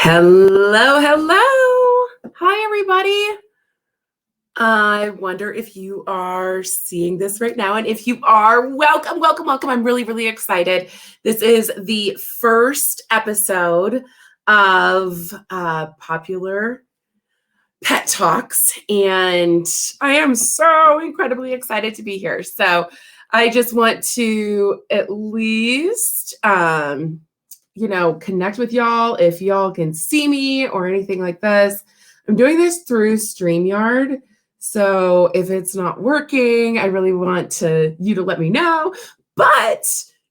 Hello, hello. Hi, everybody. I wonder if you are seeing this right now. And if you are, welcome, welcome, welcome. I'm really, really excited. This is the first episode of Popular Pet Talks. And I am so incredibly excited to be here. So I just want to at least connect with y'all if y'all can see me or anything like this. I'm doing this through StreamYard. So if it's not working, I really want you to let me know. But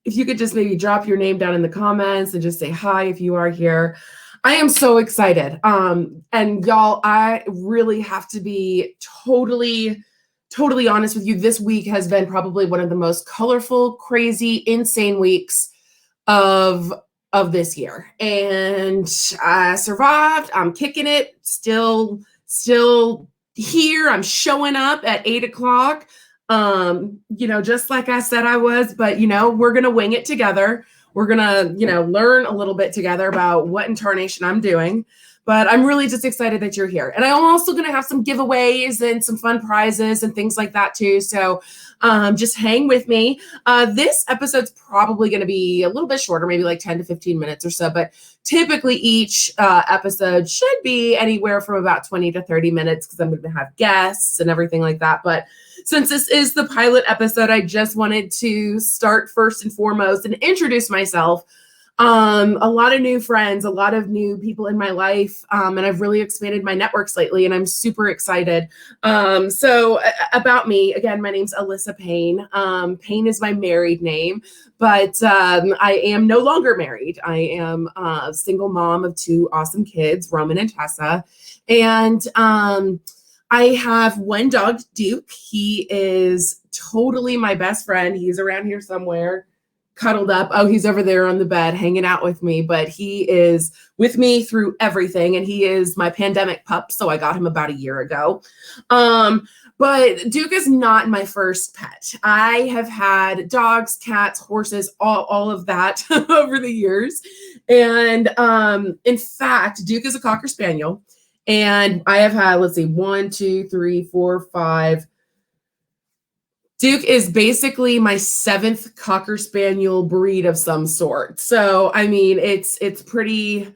if you could just maybe drop your name down in the comments and just say hi if you are here. I am so excited. And y'all, I really have to be totally honest with you. This week has been probably one of the most colorful, crazy, insane weeks of this year. And I survived. I'm kicking it. Still here. I'm showing up at 8:00. Just like I said I was, but we're gonna wing it together. We're gonna, learn a little bit together about what in tarnation I'm doing. But I'm really just excited that you're here. And I'm also going to have some giveaways and some fun prizes and things like that too. So just hang with me. This episode's probably going to be a little bit shorter, maybe like 10 to 15 minutes or so. But typically each episode should be anywhere from about 20 to 30 minutes because I'm going to have guests and everything like that. But since this is the pilot episode, I just wanted to start first and foremost and introduce myself. A lot of new friends, a lot of new people in my life, and I've really expanded my networks lately, and I'm super excited. So about me, again, my name's Alyssa Payne. Payne is my married name, but I am no longer married. I am a single mom of two awesome kids, Roman and Tessa, and I have one dog, Duke. He is totally my best friend. He's around here somewhere. Cuddled up. Oh, he's over there on the bed hanging out with me, but he is with me through everything. And he is my pandemic pup. So I got him about a year ago. But Duke is not my first pet. I have had dogs, cats, horses, all of that over the years. And in fact, Duke is a Cocker Spaniel. And I have had, 1, 2, 3, 4, 5. Duke is basically my 7th Cocker Spaniel breed of some sort. So, I mean, it's pretty,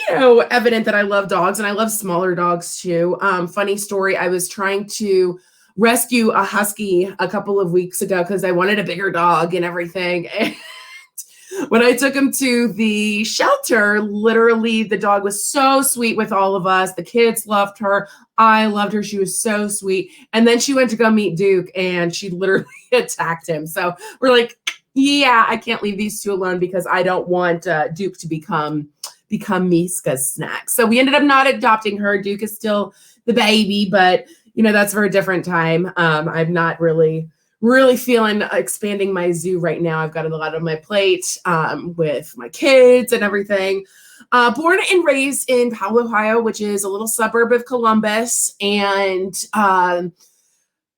evident that I love dogs and I love smaller dogs too. Funny story, I was trying to rescue a husky a couple of weeks ago because I wanted a bigger dog and everything. And when I took him to the shelter, literally the dog was so sweet with all of us. The kids loved her. I loved her. She was so sweet. And then she went to go meet Duke and she literally attacked him. So we're like, yeah, I can't leave these two alone because I don't want Duke to become Miska's snack. So we ended up not adopting her. Duke is still the baby, but that's for a different time. I'm not really feeling expanding my zoo right now. I've got a lot on my plate with my kids and everything. Born and raised in Powell, Ohio, which is a little suburb of Columbus, and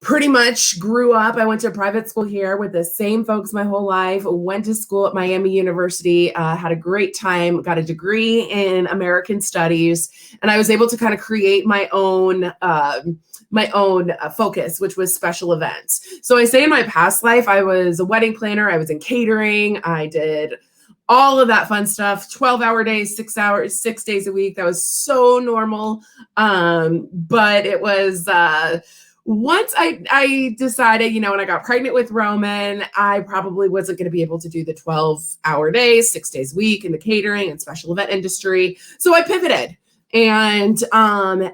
pretty much grew up. I went to a private school here with the same folks my whole life, went to school at Miami University, had a great time, got a degree in American Studies, and I was able to kind of create my own focus, which was special events. So I say in my past life, I was a wedding planner. I was in catering. I did all of that fun stuff, 12-hour days, 6 hours, 6 days a week. That was so normal. But it was, once I decided, when I got pregnant with Roman, I probably wasn't going to be able to do the 12-hour days, 6 days a week in the catering and special event industry. So I pivoted. And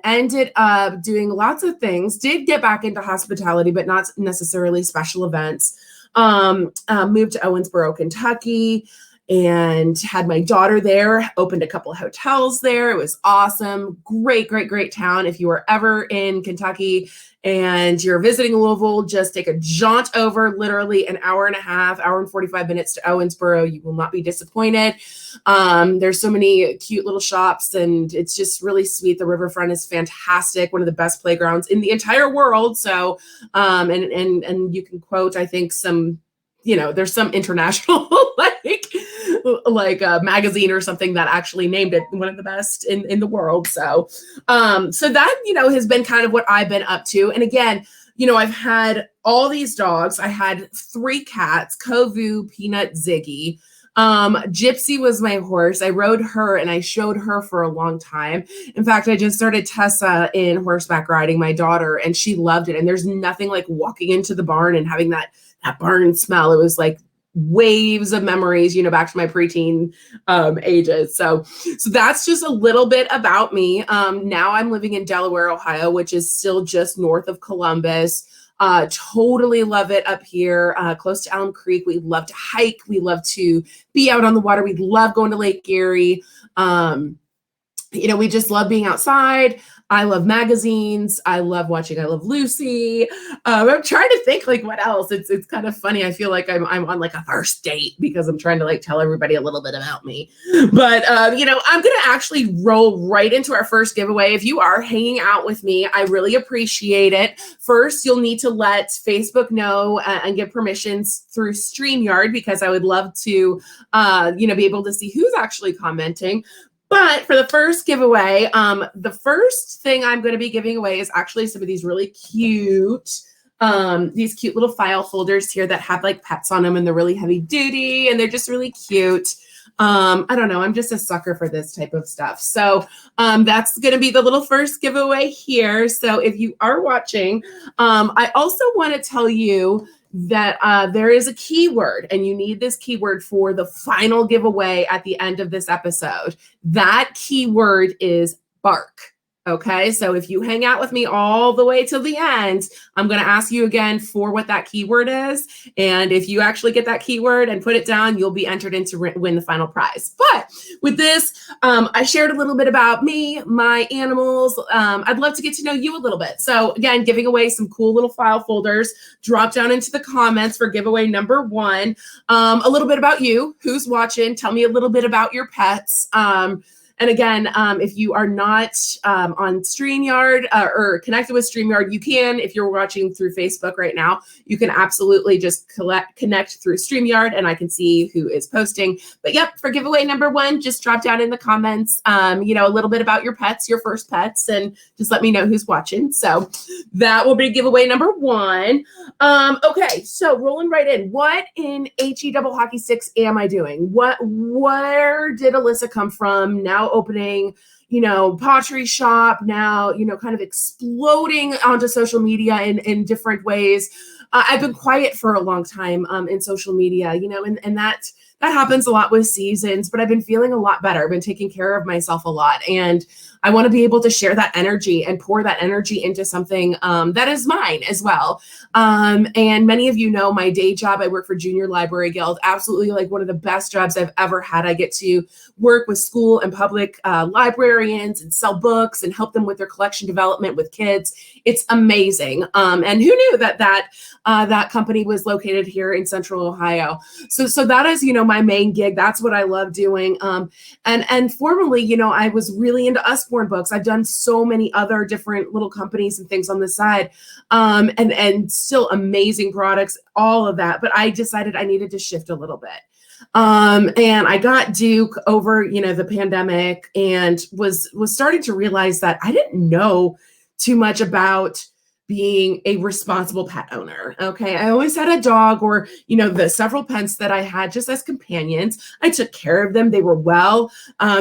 ended up doing lots of things, did get back into hospitality, but not necessarily special events. Moved to Owensboro, Kentucky, and had my daughter there, opened a couple of hotels there. It was awesome. Great, great, great town. If you are ever in Kentucky and you're visiting Louisville, just take a jaunt over, literally an hour and a half, hour and 45 minutes to Owensboro. You will not be disappointed. There's so many cute little shops and it's just really sweet. The riverfront is fantastic. One of the best playgrounds in the entire world. So, and you can quote, I think some, there's some international like like a magazine or something that actually named it one of the best in the world. So that, has been kind of what I've been up to. And again, I've had all these dogs. I had 3 cats, Kovu, Peanut, Ziggy. Gypsy was my horse. I rode her and I showed her for a long time. In fact, I just started Tessa in horseback riding, my daughter, and she loved it. And there's nothing like walking into the barn and having that barn smell. It was like waves of memories, back to my preteen ages. So that's just a little bit about me. Now I'm living in Delaware, Ohio, which is still just north of Columbus. Totally love it up here, close to Elm Creek. We love to hike. We love to be out on the water. We love going to Lake Erie. We just love being outside. I love magazines. I love watching I Love Lucy. I'm trying to think like what else. It's kind of funny. I feel like I'm on like a first date because I'm trying to like tell everybody a little bit about me. But I'm going to actually roll right into our first giveaway. If you are hanging out with me, I really appreciate it. First, you'll need to let Facebook know and give permissions through StreamYard because I would love to, be able to see who's actually commenting. But for the first giveaway, the first thing I'm going to be giving away is actually some of these really cute, these cute little file folders here that have like pets on them and they're really heavy duty and they're just really cute. I don't know. I'm just a sucker for this type of stuff. So that's going to be the little first giveaway here. So if you are watching, I also want to tell you that there is a keyword and you need this keyword for the final giveaway at the end of this episode. That keyword is bark. Okay, so if you hang out with me all the way till the end, I'm going to ask you again for what that keyword is. And if you actually get that keyword and put it down, you'll be entered in to win the final prize. But with this, I shared a little bit about me, my animals. I'd love to get to know you a little bit. So again, giving away some cool little file folders. Drop down into the comments for giveaway number 1. A little bit about you, who's watching. Tell me a little bit about your pets. And again, if you are not on StreamYard or connected with StreamYard, you can. If you're watching through Facebook right now, you can absolutely just connect through StreamYard and I can see who is posting. But yep, for giveaway number 1, just drop down in the comments, a little bit about your pets, your first pets, and just let me know who's watching. So that will be giveaway number 1. Okay, so rolling right in. What in HE double hockey sticks am I doing? Where did Alyssa come from? Now opening, pottery shop, now, kind of exploding onto social media in different ways. I've been quiet for a long time in social media, and that happens a lot with seasons, but I've been feeling a lot better. I've been taking care of myself a lot. And I want to be able to share that energy and pour that energy into something that is mine as well. And many of you know my day job. I work for Junior Library Guild, absolutely like one of the best jobs I've ever had. I get to work with school and public librarians and sell books and help them with their collection development with kids. It's amazing. And who knew that company was located here in Central Ohio. So that is, my main gig. That's what I love doing. And formerly, I was really into Usborne books. I've done so many other different little companies and things on the side, and still amazing products, all of that. But I decided I needed to shift a little bit. And I got Duke over, the pandemic and was starting to realize that I didn't know too much about being a responsible pet owner. Okay. I always had a dog or, the several pets that I had just as companions. I took care of them. They were well.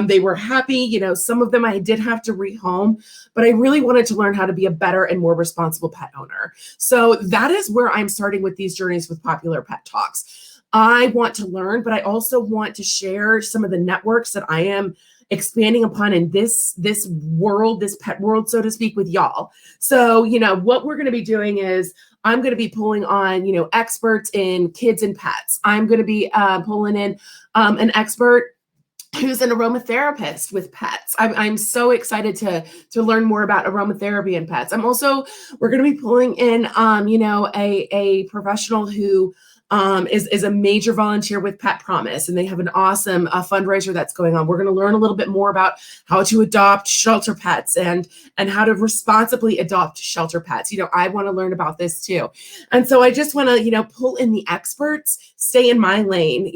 They were happy. Some of them I did have to rehome, but I really wanted to learn how to be a better and more responsible pet owner. So that is where I'm starting with these journeys with Pawpular Pet Talks. I want to learn, but I also want to share some of the networks that I am expanding upon in this world, this pet world, so to speak, with y'all. So, what we're going to be doing is I'm going to be pulling on, experts in kids and pets. I'm going to be pulling in an expert who's an aromatherapist with pets. I'm so excited to learn more about aromatherapy and pets. We're going to be pulling in, a professional who is a major volunteer with Pet Promise, and they have an awesome fundraiser that's going on. We're going to learn a little bit more about how to adopt shelter pets and how to responsibly adopt shelter pets. I want to learn about this too. And so I just want to, pull in the experts, stay in my lane,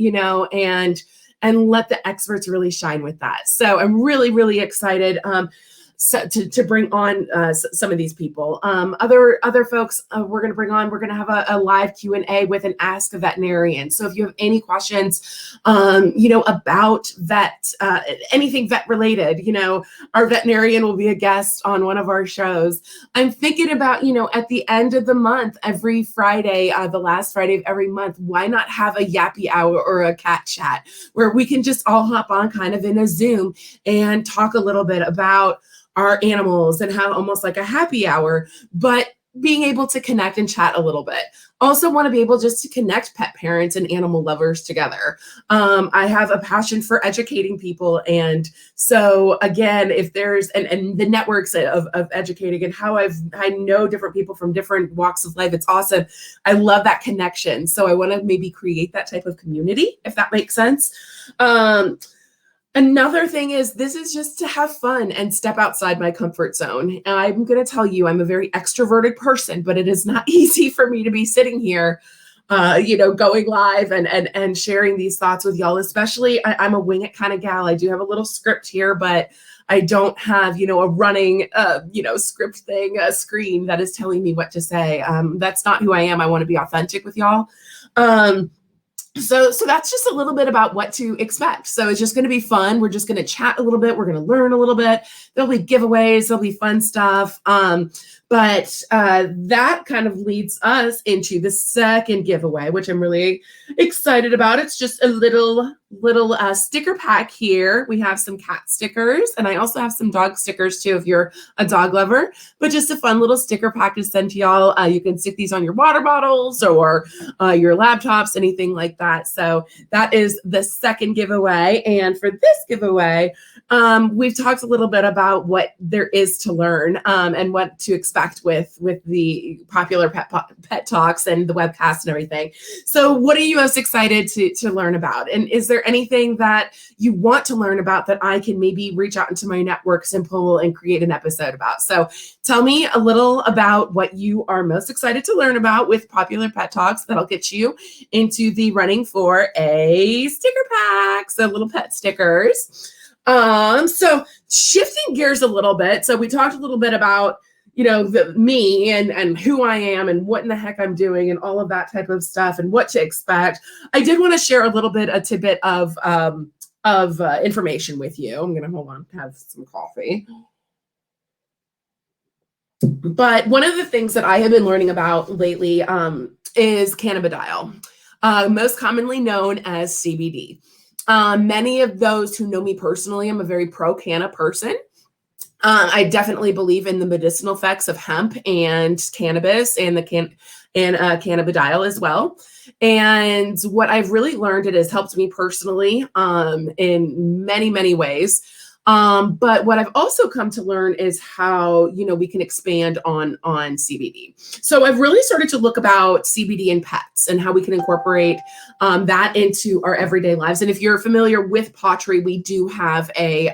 and let the experts really shine with that. So I'm really, really excited to bring on some of these people. Other folks we're going to bring on. We're going to have a live Q&A with an Ask a Veterinarian. So if you have any questions, about vet, anything vet related, our veterinarian will be a guest on one of our shows. I'm thinking about, at the end of the month, every Friday, the last Friday of every month, why not have a yappy hour or a cat chat where we can just all hop on kind of in a Zoom and talk a little bit about our animals and have almost like a happy hour, but being able to connect and chat a little bit. Also want to be able just to connect pet parents and animal lovers together. I have a passion for educating people. And so again, if there's, and the networks of educating and how I know different people from different walks of life, it's awesome. I love that connection. So I want to maybe create that type of community, if that makes sense. Another thing is this is just to have fun and step outside my comfort zone. And I'm going to tell you, I'm a very extroverted person, but it is not easy for me to be sitting here, going live and sharing these thoughts with y'all, especially I'm a wing it kind of gal. I do have a little script here, but I don't have, a running, script thing, a screen that is telling me what to say. That's not who I am. I want to be authentic with y'all. So that's just a little bit about what to expect. So it's just going to be fun. We're just going to chat a little bit. We're going to learn a little bit. There'll be giveaways. There'll be fun stuff. But that kind of leads us into the second giveaway, which I'm really excited about. It's just a little sticker pack here. We have some cat stickers, and I also have some dog stickers too if you're a dog lover, but just a fun little sticker pack to send to y'all. You can stick these on your water bottles or your laptops, anything like that. So that is the second giveaway. And for this giveaway, we've talked a little bit about what there is to learn and what to expect with the Pawpular pet talks and the webcast and everything. So what are you most excited to learn about? And is there anything that you want to learn about that I can maybe reach out into my networks and pull and create an episode about? So tell me a little about what you are most excited to learn about with Pawpular Pet Talks. That'll get you into the running for a sticker pack, so little pet stickers. So shifting gears a little bit. So we talked a little bit about, me and who I am and what in the heck I'm doing and all of that type of stuff and what to expect. I did want to share a tidbit of information with you. I'm going to hold on, have some coffee. But one of the things that I have been learning about lately is cannabidiol, most commonly known as CBD. Many of those who know me personally, I'm a very pro-canna person. I definitely believe in the medicinal effects of hemp and cannabis and cannabidiol as well. And what I've really learned, it has helped me personally in many, many ways. But what I've also come to learn is how, we can expand on CBD. So I've really started to look about CBD in pets and how we can incorporate that into our everyday lives. And if you're familiar with Pawtree, we do have a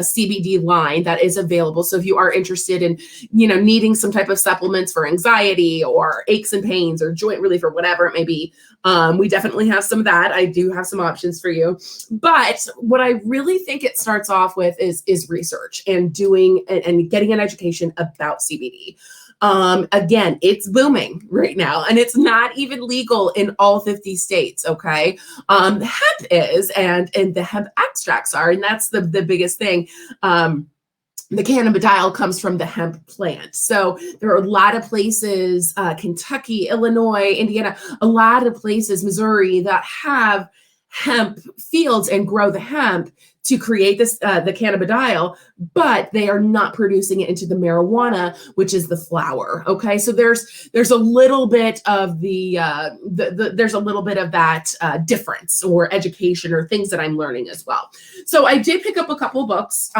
CBD line that is available. So if you are interested in, needing some type of supplements for anxiety or aches and pains or joint relief or whatever it may be, we definitely have some of that. I do have some options for you. But what I really think it starts off with is research and doing and getting an education about CBD. Again, it's booming right now, and it's not even legal in all 50 states. Okay. Hemp is, and the hemp extracts are, and that's the biggest thing. The cannabidiol comes from the hemp plant. So there are a lot of places, Kentucky, Illinois, Indiana, a lot of places, Missouri, that have hemp fields and grow the hemp to create this, the cannabidiol, but they are not producing it into the marijuana, which is the flower. Okay. So there's a little bit of there's a little bit of that difference or education or things that I'm learning as well. So I did pick up a couple books,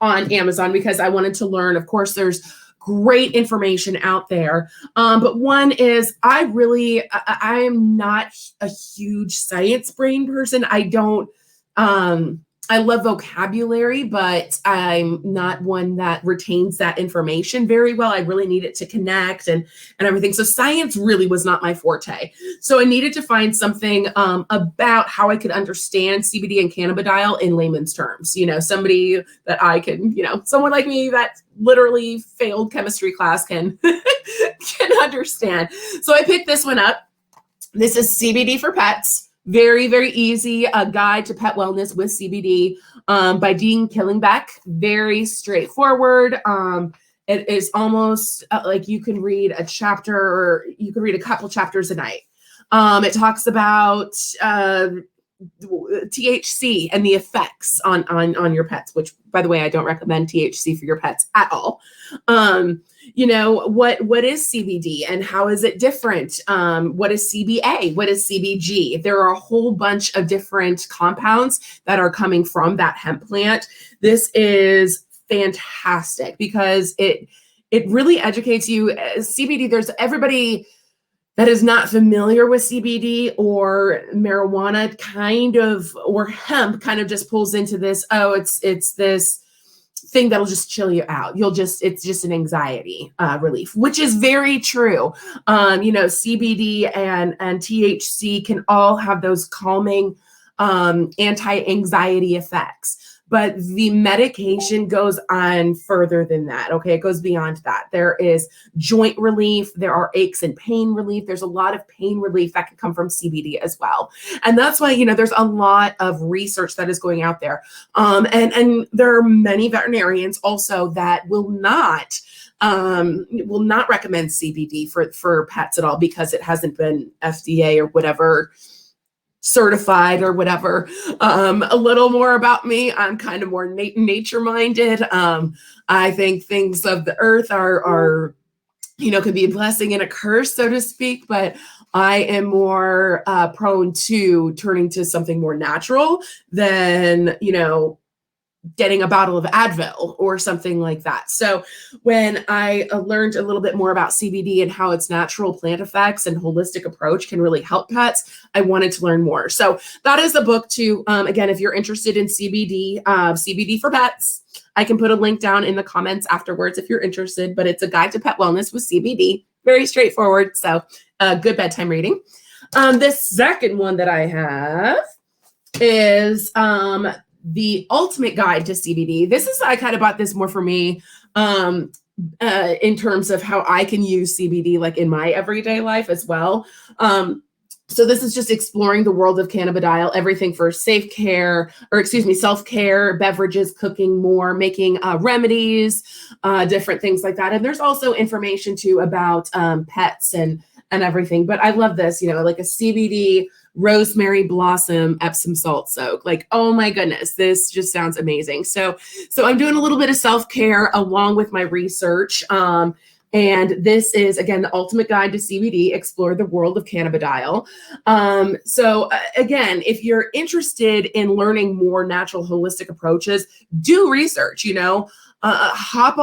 on Amazon because I wanted to learn. Of course, there's great information out there. But one is I am not a huge science brain person. I don't, I love vocabulary, but I'm not one that retains that information very well. I really need it to connect and everything. So science really was not my forte. So I needed to find something about how I could understand CBD and cannabidiol in layman's terms. Somebody that I can, someone like me that literally failed chemistry class can can understand. So I picked this one up. This is CBD for Pets. Very, very easy. A Guide to Pet Wellness with CBD by Dean Killingbeck. Very straightforward. It is almost like you can read a chapter, or you can read a couple chapters a night. It talks about THC and the effects on your pets, which, by the way, I don't recommend THC for your pets at all. What is CBD and how is it different? What is CBA? What is CBG? There are a whole bunch of different compounds that are coming from that hemp plant. This is fantastic because it really educates you. CBD, there's everybody that is not familiar with CBD or marijuana or hemp kind of just pulls into this, it's this thing that'll just chill you out. It's just an anxiety relief, which is very true. CBD and THC can all have those calming anti-anxiety effects. But the medication goes on further than that. Okay, it goes beyond that. There is joint relief. There are aches and pain relief. There's a lot of pain relief that can come from CBD as well. And that's why, there's a lot of research that is going out there. And there are many veterinarians also that will not recommend CBD for pets at all because it hasn't been FDA or whatever certified or whatever. A little more about me. I'm kind of more nature minded. I think things of the earth are can be a blessing and a curse, so to speak, but I am more prone to turning to something more natural than, getting a bottle of Advil or something like that. So when I learned a little bit more about CBD and how its natural plant effects and holistic approach can really help pets, I wanted to learn more. So that is a book to, again, if you're interested in CBD, CBD for Pets, I can put a link down in the comments afterwards if you're interested, but it's a Guide to Pet Wellness with CBD. Very straightforward. So good bedtime reading. The second one that I have is The Ultimate Guide to CBD. I kind of bought this more for me in terms of how I can use CBD like in my everyday life as well. So this is just exploring the world of cannabidiol, everything for self-care, beverages, cooking more, making remedies, different things like that. And there's also information too about pets and everything. But I love this, like a CBD rosemary blossom Epsom salt soak. Like, oh my goodness, this just sounds amazing. So I'm doing a little bit of self-care along with my research. And this is, again, The Ultimate Guide to CBD, Explore the World of Cannabidiol. Again, if you're interested in learning more natural holistic approaches, do research, hop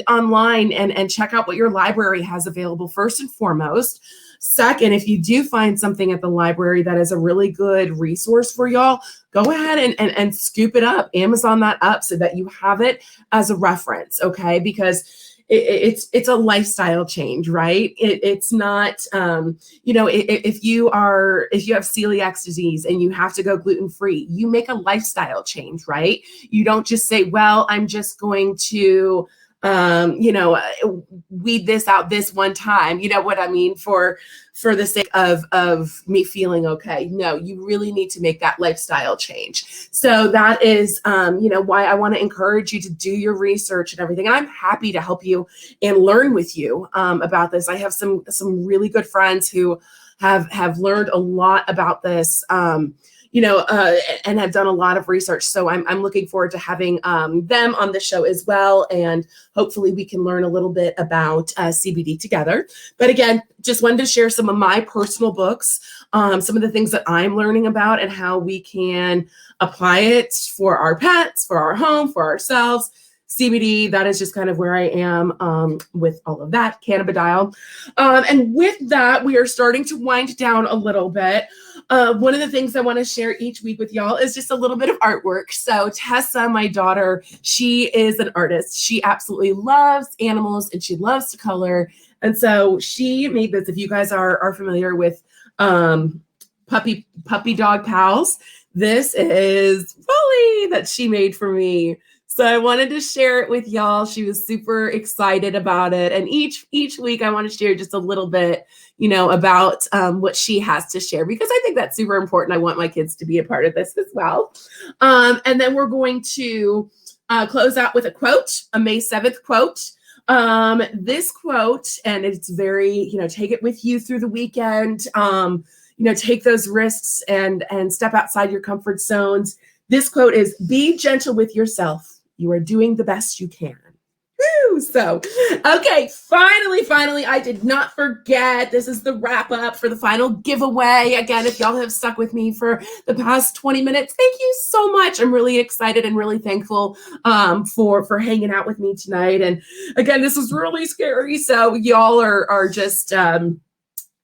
online and check out what your library has available first and foremost. Second, if you do find something at the library that is a really good resource for y'all, go ahead and scoop it up, Amazon that up so that you have it as a reference, okay? Because it's a lifestyle change, right? It's not, if you have celiac disease and you have to go gluten-free, you make a lifestyle change, right? You don't just say, well, I'm just going to, weed this out this one time, you know what I mean? For the sake of me feeling okay. No, you really need to make that lifestyle change. So that is, why I want to encourage you to do your research and everything. And I'm happy to help you and learn with you about this. I have some really good friends who have learned a lot about this, and have done a lot of research. So I'm looking forward to having them on the show as well. And hopefully we can learn a little bit about CBD together. But again, just wanted to share some of my personal books, some of the things that I'm learning about and how we can apply it for our pets, for our home, for ourselves. CBD, that is just kind of where I am with all of that, cannabidiol. And with that, we are starting to wind down a little bit. one of the things I want to share each week with y'all is just a little bit of artwork. So Tessa, my daughter, she is an artist. She absolutely loves animals and she loves to color. And so she made this. If you guys are familiar with puppy dog pals, this is Polly that she made for me. So I wanted to share it with y'all. She was super excited about it. And each week I want to share just a little bit, about what she has to share, because I think that's super important. I want my kids to be a part of this as well. And then we're going to close out with a quote, a May 7th quote. This quote, and it's very, take it with you through the weekend. Take those risks and step outside your comfort zones. This quote is, "Be gentle with yourself. You are doing the best you can." Woo! So, okay, finally, I did not forget. This is the wrap up for the final giveaway. Again, if y'all have stuck with me for the past 20 minutes, thank you so much. I'm really excited and really thankful for hanging out with me tonight. And again, this is really scary. So y'all are just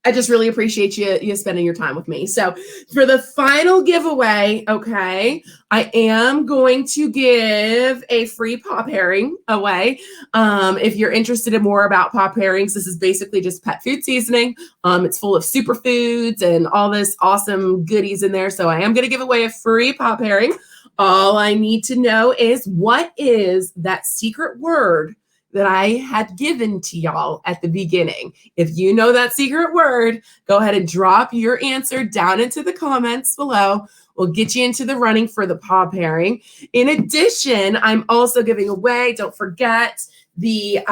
I just really appreciate you spending your time with me. So for the final giveaway, okay, I am going to give a free paw pairing away. If you're interested in more about paw pairings, this is basically just pet food seasoning. It's full of superfoods and all this awesome goodies in there. So I am going to give away a free paw pairing. All I need to know is, what is that secret word that I had given to y'all at the beginning? If you know that secret word, go ahead and drop your answer down into the comments below. We'll get you into the running for the paw pairing. In addition, I'm also giving away, don't forget, the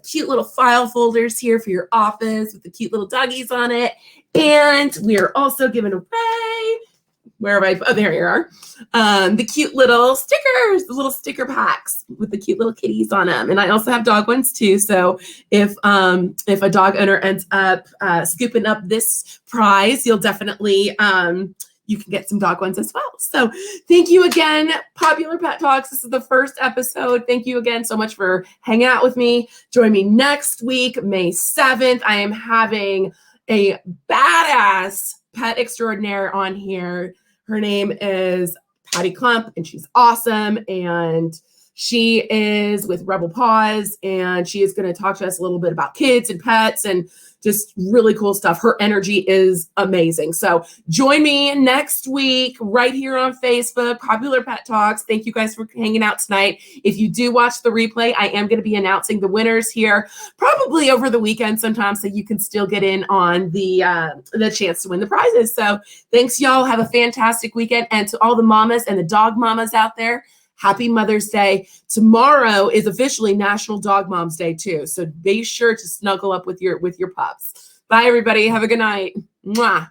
cute little file folders here for your office with the cute little doggies on it. And we are also giving away, where am I? Oh, there you are. The cute little stickers, the little sticker packs with the cute little kitties on them. And I also have dog ones too. So if a dog owner ends up scooping up this prize, you'll definitely, you can get some dog ones as well. So thank you again, Pawpular Pet Talks. This is the first episode. Thank you again so much for hanging out with me. Join me next week, May 7th. I am having a badass pet extraordinaire on here. Her name is Patty Clump, and she's awesome. And she is with Rebel Paws, and she is going to talk to us a little bit about kids and pets and just really cool stuff. Her energy is amazing. So join me next week right here on Facebook, Pawpular Pet Talks. Thank you guys for hanging out tonight. If you do watch the replay, I am going to be announcing the winners here probably over the weekend sometime, so you can still get in on the chance to win the prizes. So thanks, y'all. Have a fantastic weekend. And to all the mamas and the dog mamas out there, happy Mother's Day. Tomorrow is officially National Dog Moms Day too. So be sure to snuggle up with your pups. Bye, everybody. Have a good night. Mwah.